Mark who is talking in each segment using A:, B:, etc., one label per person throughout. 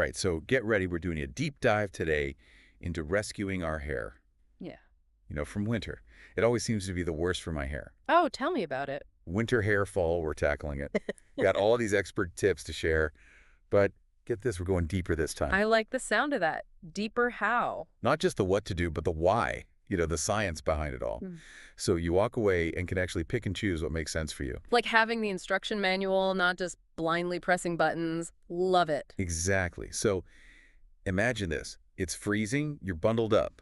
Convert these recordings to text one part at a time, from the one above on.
A: right, so get ready. We're doing a deep dive today into rescuing our hair,
B: Yeah.
A: from winter. It always seems to be the worst for my hair.
B: Oh, tell me about it.
A: Winter hair fall, we're tackling it. Got all these expert tips to share, but get this, we're going deeper this time.
B: I like the sound of that. Deeper how?
A: Not just the what to do, but the why, the science behind it all.
B: Mm.
A: So you walk away and can actually pick and choose what makes sense for you.
B: Like having the instruction manual, not just blindly pressing buttons. Love it.
A: Exactly. So imagine this. It's freezing, you're bundled up,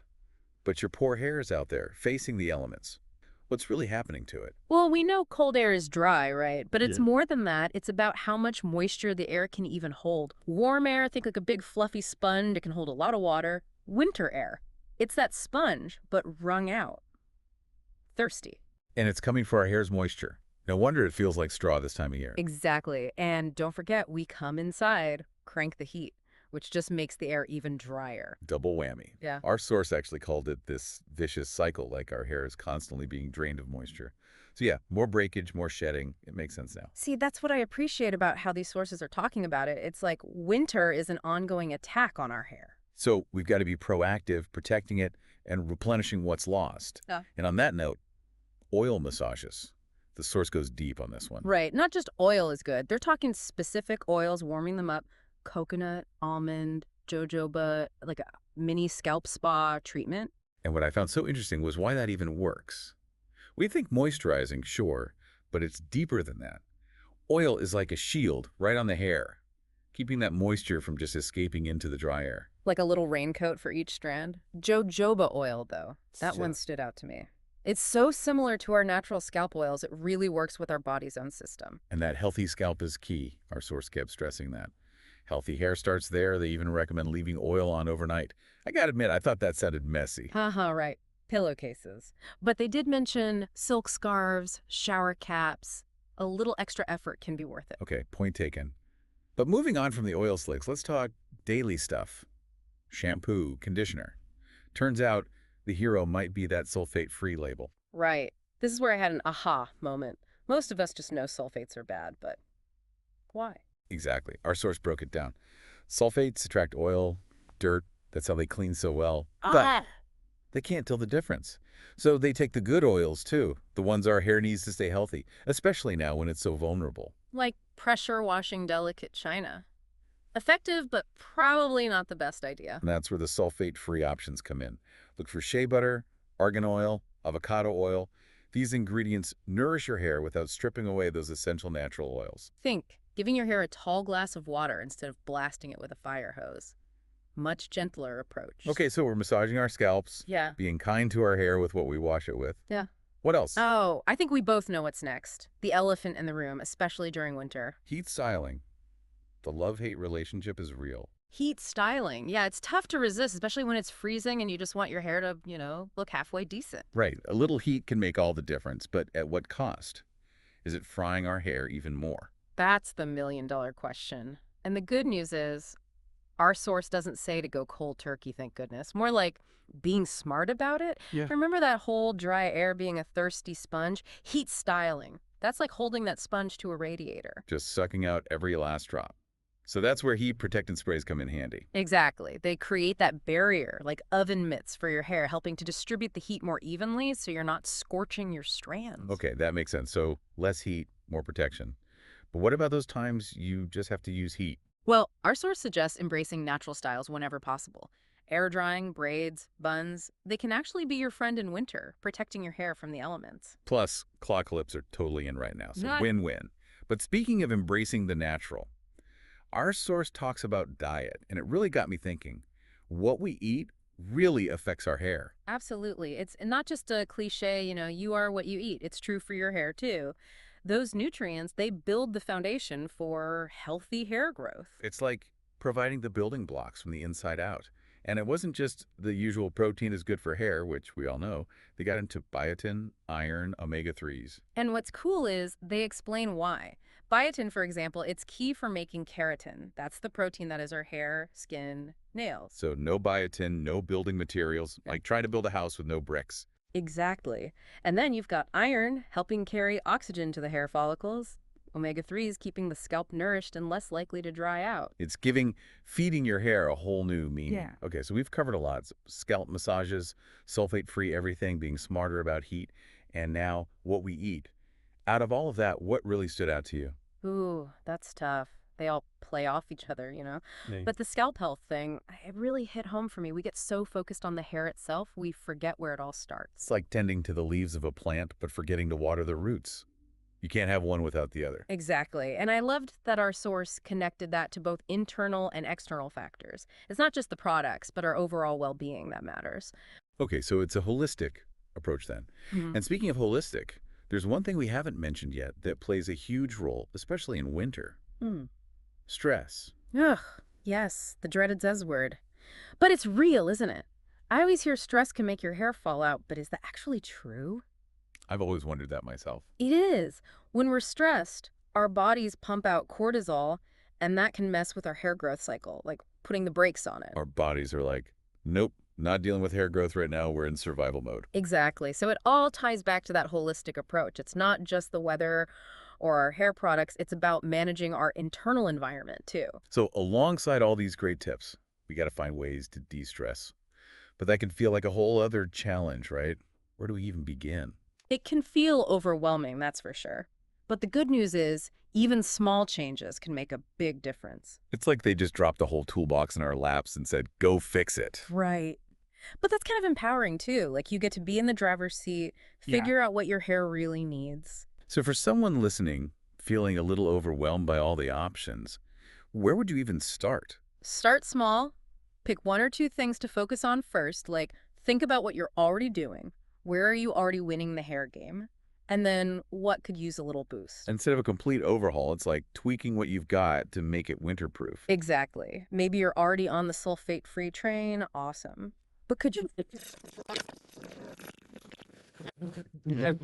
A: but your poor hair is out there facing the elements. What's really happening to it?
B: Well, we know cold air is dry, right? But it's
A: Yeah.
B: more than that. It's about how much moisture the air can even hold. Warm air, think like a big fluffy sponge. It can hold a lot of water. Winter air, it's that sponge, but wrung out. Thirsty.
A: And it's coming for our hair's moisture. No wonder it feels like straw this time of year.
B: Exactly. And don't forget, we come inside, crank the heat, which just makes the air even drier.
A: Double whammy.
B: Yeah.
A: Our source actually called it this vicious cycle, like our hair is constantly being drained of moisture. So yeah, more breakage, more shedding. It makes sense now.
B: See, that's what I appreciate about how these sources are talking about it. It's like winter is an ongoing attack on our hair.
A: So we've got to be proactive, protecting it and replenishing what's lost.
B: Yeah.
A: And on that note, oil massages. The source goes deep on this one.
B: Right. Not just oil is good. They're talking specific oils, warming them up. Coconut, almond, jojoba, like a mini scalp spa treatment.
A: And what I found so interesting was why that even works. We think moisturizing, sure, but it's deeper than that. Oil is like a shield right on the hair, keeping that moisture from just escaping into the dry air.
B: Like a little raincoat for each strand. Jojoba oil, though. That
A: Yeah.
B: one stood out to me. It's so similar to our natural scalp oils, it really works with our body's own system.
A: And that healthy scalp is key. Our source kept stressing that. Healthy hair starts there. They even recommend leaving oil on overnight. I gotta admit, I thought that sounded messy.
B: Haha, right. Pillowcases. But they did mention silk scarves, shower caps. A little extra effort can be worth it.
A: Okay, point taken. But moving on from the oil slicks, let's talk daily stuff. Shampoo, conditioner. Turns out the hero might be that sulfate-free label.
B: Right. This is where I had an aha moment. Most of us just know sulfates are bad, but why?
A: Exactly. Our source broke it down. Sulfates attract oil, dirt. That's how they clean so well. But they can't tell the difference. So they take the good oils, too, the ones our hair needs to stay healthy, especially now when it's so vulnerable.
B: Like pressure washing delicate china. Effective, but probably not the best idea.
A: And that's where the sulfate-free options come in. Look for shea butter, argan oil, avocado oil. These ingredients nourish your hair without stripping away those essential natural oils.
B: Think, giving your hair a tall glass of water instead of blasting it with a fire hose. Much gentler approach.
A: Okay, so we're massaging our scalps,
B: Yeah.
A: being kind to our hair with what we wash it with.
B: Yeah.
A: What else?
B: Oh, I think we both know what's next. The elephant in the room, especially during winter.
A: Heat styling. The love-hate relationship is real.
B: Heat styling. Yeah, it's tough to resist, especially when it's freezing and you just want your hair to, look halfway decent.
A: Right, a little heat can make all the difference, but at what cost? Is it frying our hair even more?
B: That's the million-dollar question. And the good news is, our source doesn't say to go cold turkey, thank goodness. More like being smart about it.
A: Yeah.
B: Remember that whole dry air being a thirsty sponge? Heat styling. That's like holding that sponge to a radiator.
A: Just sucking out every last drop. So that's where heat protectant sprays come in handy.
B: Exactly. They create that barrier, like oven mitts for your hair, helping to distribute the heat more evenly so you're not scorching your strands.
A: Okay, that makes sense. So less heat, more protection. But what about those times you just have to use heat?
B: Well, our source suggests embracing natural styles whenever possible. Air drying, braids, buns, they can actually be your friend in winter, protecting your hair from the elements.
A: Plus, claw clips are totally in right now, so
B: Not-
A: win-win. But speaking of embracing the natural, our source talks about diet, and it really got me thinking. What we eat really affects our hair.
B: Absolutely. It's not just a cliche, you are what you eat. It's true for your hair, too. Those nutrients, they build the foundation for healthy hair growth.
A: It's like providing the building blocks from the inside out. And it wasn't just the usual protein is good for hair, which we all know. They got into biotin, iron, omega-3s.
B: And what's cool is they explain why. Biotin, for example, it's key for making keratin. That's the protein that is our hair, skin, nails.
A: So no biotin, no building materials,
B: Yeah.
A: like trying to build a house with no bricks.
B: Exactly. And then you've got iron helping carry oxygen to the hair follicles. Omega-3s keeping the scalp nourished and less likely to dry out.
A: It's feeding your hair a whole new meaning.
B: Yeah.
A: Okay, so we've covered a lot. Scalp massages, sulfate-free everything, being smarter about heat, and now what we eat. Out of all of that, what really stood out to you?
B: Ooh, that's tough. They all play off each other, you know?
A: Yeah.
B: But the scalp health thing, it really hit home for me. We get so focused on the hair itself, we forget where it all starts.
A: It's like tending to the leaves of a plant, but forgetting to water the roots. You can't have one without the other.
B: Exactly. And I loved that our source connected that to both internal and external factors. It's not just the products, but our overall well-being that matters.
A: Okay, so it's a holistic approach then.
B: Mhm.
A: And speaking of holistic, there's one thing we haven't mentioned yet that plays a huge role, especially in winter.
B: Mm.
A: Stress.
B: Ugh, yes, the dreaded Z word. But it's real, isn't it? I always hear stress can make your hair fall out, but is that actually true?
A: I've always wondered that myself.
B: It is. When we're stressed, our bodies pump out cortisol, and that can mess with our hair growth cycle, like putting the brakes on it.
A: Our bodies are like, nope, not dealing with hair growth right now. We're in survival mode.
B: Exactly. So it all ties back to that holistic approach. It's not just the weather or our hair products, it's about managing our internal environment too.
A: So alongside all these great tips, we got to find ways to de-stress. But that can feel like a whole other challenge, right? Where do we even begin?
B: It can feel overwhelming, that's for sure. But the good news is, even small changes can make a big difference.
A: It's like they just dropped the whole toolbox in our laps and said, go fix it.
B: Right. But that's kind of empowering too. Like you get to be in the driver's seat, figure out what your hair really needs.
A: So for someone listening, feeling a little overwhelmed by all the options, where would you even start?
B: Start small, pick one or two things to focus on first, like think about what you're already doing. Where are you already winning the hair game? And then what could use a little boost?
A: Instead of a complete overhaul, it's like tweaking what you've got to make it winterproof.
B: Exactly. Maybe you're already on the sulfate-free train. Awesome. But could you...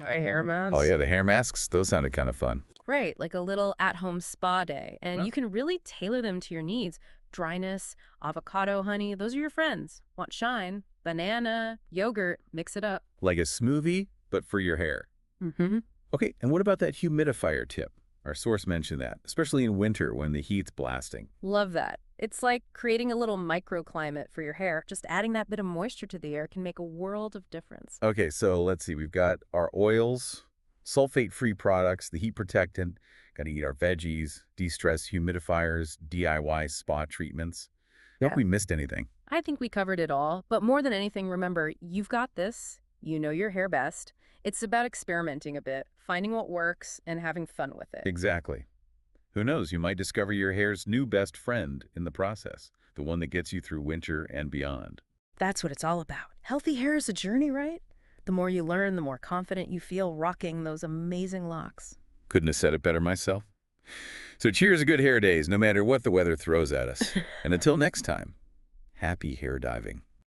B: hair mask?
A: Oh yeah, the hair masks, those sounded kind of fun.
B: Right, like a little at-home spa day. And
A: Huh?
B: you can really tailor them to your needs. Dryness, avocado honey, those are your friends. Want shine, banana, yogurt, mix it up.
A: Like a smoothie, but for your hair.
B: Mm-hmm.
A: Okay, and what about that humidifier tip? Our source mentioned that, especially in winter when the heat's blasting.
B: Love that. It's like creating a little microclimate for your hair. Just adding that bit of moisture to the air can make a world of difference.
A: Okay, so let's see. We've got our oils, sulfate-free products, the heat protectant, got to eat our veggies, de-stress humidifiers, DIY spa treatments. I hope we missed anything.
B: I think we covered it all, but more than anything, remember, you've got this. You know your hair best. It's about experimenting a bit, finding what works, and having fun with it.
A: Exactly. Who knows, you might discover your hair's new best friend in the process, the one that gets you through winter and beyond.
B: That's what it's all about. Healthy hair is a journey, right? The more you learn, the more confident you feel rocking those amazing locks.
A: Couldn't have said it better myself. So cheers to good hair days, no matter what the weather throws at us. And until next time, happy hair diving.